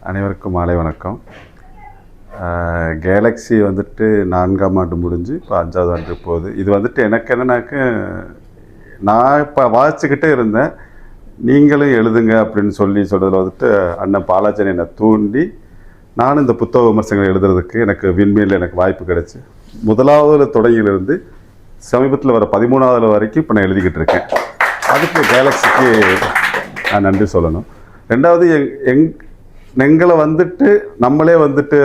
அனைவருக்கும் மாலை வணக்கம். கேலக்ஸி வந்துட்டு 4ஆம் ஆண்டு முடிஞ்சு இப்போ 5வது ஆண்டு போகுது. இது வந்துட்டு எனக்கு என்னன்னாக்க, நான் இப்போ வாசிச்சுக்கிட்டே இருந்தேன், நீங்களும் எழுதுங்க அப்படின்னு சொல்கிறதுல வந்துட்டு அண்ணன் பாலாஜன் என்னை தூண்டி நானும் இந்த புத்தக விமர்சனங்கள் எழுதுறதுக்கு எனக்கு விண்மீனில் எனக்கு வாய்ப்பு கிடச்சி, முதலாவது தொடங்கியிலிருந்து சமீபத்தில் வர 13வது வரைக்கும் இப்போ நான் எழுதிக்கிட்டு இருக்கேன். அதுக்கு கேலக்ஸிக்கு நான் நன்றி சொல்லணும். ரெண்டாவது, எங்களை வந்துட்டு நம்மளே வந்துட்டு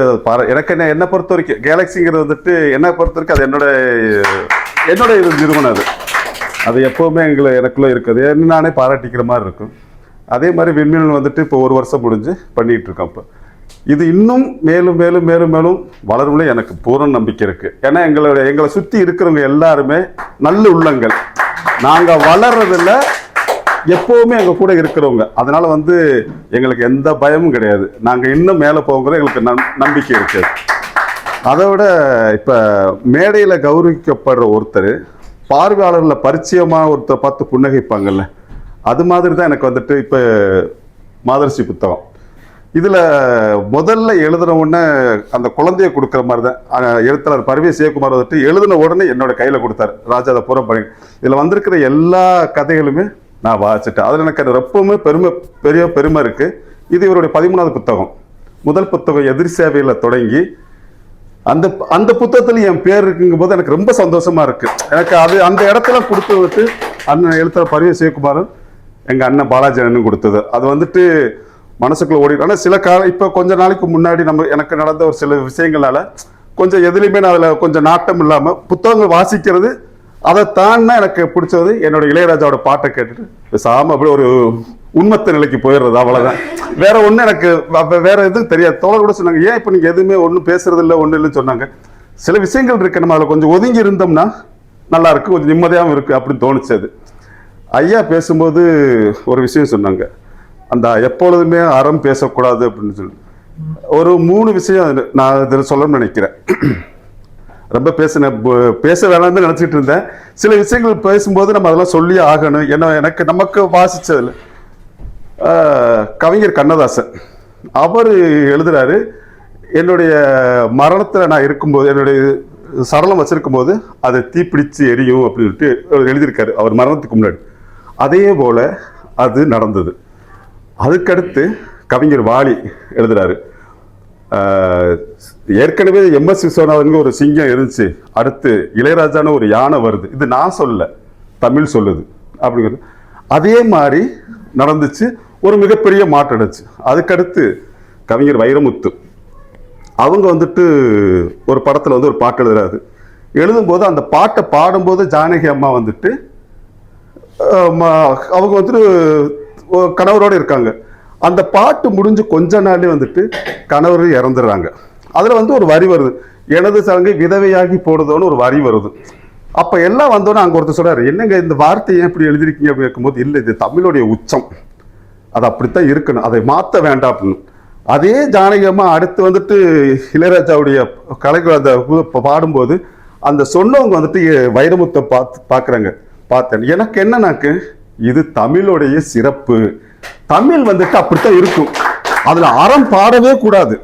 எனக்கு என்னை பொறுத்த வரைக்கும் கேலக்ஸிங்கிறது வந்துட்டு என்னை பொறுத்த வரைக்கும் அது என்னோட இது நிறுவனம். அது எப்போவுமே எனக்குள்ளே இருக்குது, என்ன நானே பாராட்டிக்கிற மாதிரி இருக்கும். அதே மாதிரி விண்மீன் வந்துட்டு இப்போ 1 வருஷம் முடிஞ்சு பண்ணிகிட்டு இருக்கோம். இப்போ இது இன்னும் மேலும் மேலும் மேலும் மேலும் வளரும்ல எனக்கு பூரண நம்பிக்கை இருக்குது. ஏன்னா எங்களை சுற்றி இருக்கிறவங்க எல்லாருமே நல்ல உள்ளங்கள். நாங்கள் வளர்றதில்ல, எப்போவுமே எங்கள் கூட இருக்கிறவங்க. அதனால் எங்களுக்கு எந்த பயமும் கிடையாது. நாங்கள் இன்னும் மேலே போகிற எங்களுக்கு நம்பிக்கை இருக்குது. அதை விட இப்போ மேடையில் கௌரவிக்கப்படுற ஒருத்தர் பார்வையாளரில் பரிச்சயமாக ஒருத்தர் பார்த்து புன்னகைப்பாங்கல்ல, அது மாதிரி தான் எனக்கு வந்துட்டு இப்போ மாதர்சி புத்தகம். இதில் முதல்ல எழுதுன உடனே அந்த குழந்தைய கொடுக்குற மாதிரி தான் எழுத்தாளர் பர்வேஸ் சிவகுமார் வந்துட்டு எழுதின உடனே என்னோட கையில் கொடுத்தாரு. ராஜா அதை பூரா பண்ணி இதில் வந்திருக்கிற எல்லா கதைகளுமே நான் வாசிட்டேன். அதில் எனக்கு அது ரொம்பவுமே பெரிய பெருமை இருக்குது. இது இவருடைய 13வது புத்தகம். முதல் புத்தகம் எதிர் சேவையில் தொடங்கி அந்த புத்தகத்தில் என் பேர் இருக்குங்கும் போது எனக்கு ரொம்ப சந்தோஷமாக இருக்குது. எனக்கு அது அந்த இடத்துல கொடுத்து வந்துட்டு அண்ணன் எழுத்தாளர் பர்வேஸ் சிவகுமாரும் எங்கள் அண்ணன் பாலாஜி அண்ணனும் கொடுத்தது. அது வந்துட்டு மனசுக்குள்ள ஓடிட்டு. ஆனால் சில இப்போ கொஞ்ச நாளைக்கு முன்னாடி எனக்கு நடந்த ஒரு சில விஷயங்களால கொஞ்சம் எதுலையுமே நான் அதில் கொஞ்சம் நாட்டம் இல்லாமல் புத்தகங்கள் வாசிக்கிறது அதை தான்னா எனக்கு பிடிச்சது என்னோட இளையராஜாவோட பாட்டை கேட்டுட்டு பேசாமல் அப்படி ஒரு உண்மத்த நிலைக்கு போயிடுறது, அவ்வளோதான். வேற ஒன்றும் எனக்கு வேற எதுவும் தெரியாது. தோழர் கூட சொன்னாங்க, ஏன் இப்போ நீங்கள் எதுவுமே ஒன்றும் பேசுறது இல்லை, ஒன்றும் இல்லைன்னு சொன்னாங்க. சில விஷயங்கள் இருக்கு, நம்ம அதில் கொஞ்சம் ஒதுங்கி இருந்தோம்னா நல்லா இருக்கு, கொஞ்சம் நிம்மதியாகவும் இருக்கு அப்படின்னு தோணுச்சது. ஐயா பேசும்போது ஒரு விஷயம் சொன்னாங்க, அந்த எப்பொழுதுமே அறம் பேசக்கூடாது அப்படின்னு சொல்லி ஒரு 3 விஷயம் நான் இதில் சொல்லணும்னு நினைக்கிறேன். ரொம்ப பேச வேணாம்னு நினச்சிட்டு இருந்தேன். சில விஷயங்கள் பேசும்போது நம்ம அதெல்லாம் சொல்லி ஆகணும். நமக்கு வாசிச்சதில் கவிஞர் கண்ணதாசன் அவர் எழுதுறாரு, என்னுடைய மரணத்தில் நான் இருக்கும்போது என்னுடைய சடலம் வச்சிருக்கும் போது அதை தீப்பிடிச்சு எரியும் அப்படின்னு சொல்லிட்டு எழுதியிருக்காரு அவர் மரணத்துக்கு முன்னாடி. அதே போல அது நடந்தது. அதுக்கடுத்து கவிஞர் வாலி எழுதுறாரு, ஏற்கனவே MS விஸ்வநாதன் ஒரு சிங்கம் இருந்துச்சு, அடுத்து இளையராஜான்னு ஒரு யானை வருது. இது நான் சொல்ல, தமிழ் சொல்லுது அப்படிங்கிறது. அதே மாதிரி நடந்துச்சு, ஒரு மிகப்பெரிய மாற்றம் அடைச்சு. அதுக்கடுத்து கவிஞர் வைரமுத்து அவங்க வந்துட்டு ஒரு படத்தில் ஒரு பாட்டு எழுதுறாரு. எழுதும்போது அந்த பாட்டை பாடும்போது ஜானகி அம்மா வந்துட்டு அவங்க வந்துட்டு கணவரோடு இருக்காங்க. அந்த பாட்டு முடிஞ்சு கொஞ்ச நாள்லயே வந்துட்டு கணவர் இறந்துடுறாங்க. அதில் ஒரு வரி வருது, எனது சலங்கை விதவையாகி போடுதோன்னு ஒரு வரி வருது. அப்போ எல்லாம் வந்தோன்னே அங்கே ஒருத்தர் சொல்றாரு, என்னங்க இந்த வார்த்தையை ஏன் இப்படி எழுதிருக்கீங்க அப்படின்னு இருக்கும்போது, இல்லை இது தமிழுடைய உச்சம், அது அப்படித்தான் இருக்கணும், அதை மாற்ற வேண்டாம் அப்படின்னு. அதே ஜானகியம்மா அடுத்து வந்துட்டு இளையராஜாவுடைய கலைகள் அந்த பாடும்போது அந்த சொன்னவங்க வந்துட்டு வைரமுத்தை பார்த்தேன். எனக்கு என்னன்னாக்கு, இது தமிழுடைய சிறப்பு, தமிழ் வந்துட்டு அப்படித்தான் இருக்கும், அதுல அறம் பாடவே கூடாது,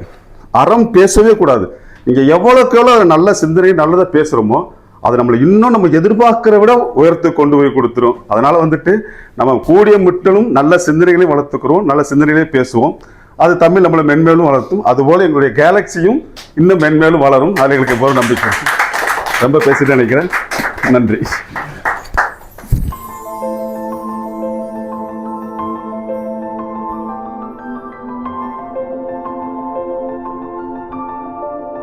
அறம் பேசவே கூடாது. நீங்க எவ்வளவுக்கு எவ்வளவு நல்ல சிந்தனை நல்லதை பேசுறோமோ அது நம்மளை இன்னும் நம்ம எதிர்பார்க்கிற விட உயர்த்து கொண்டு போய் கொடுத்துரும். அதனால வந்துட்டு நம்ம கூடிய முட்டலும் நல்ல சிந்தனைகளையும் வளர்த்துக்கிறோம், நல்ல சிந்தனைகளையும் பேசுவோம். அது தமிழ் நம்மளை மென்மேலும் வளர்த்தும். அதுபோல எங்களுடைய கேலக்ஸியும் இன்னும் மென்மேலும் வளரும். அது எங்களுக்கு எவ்வளவு நம்பிக்கை. ரொம்ப பேசிட்டு நினைக்கிறேன். நன்றி.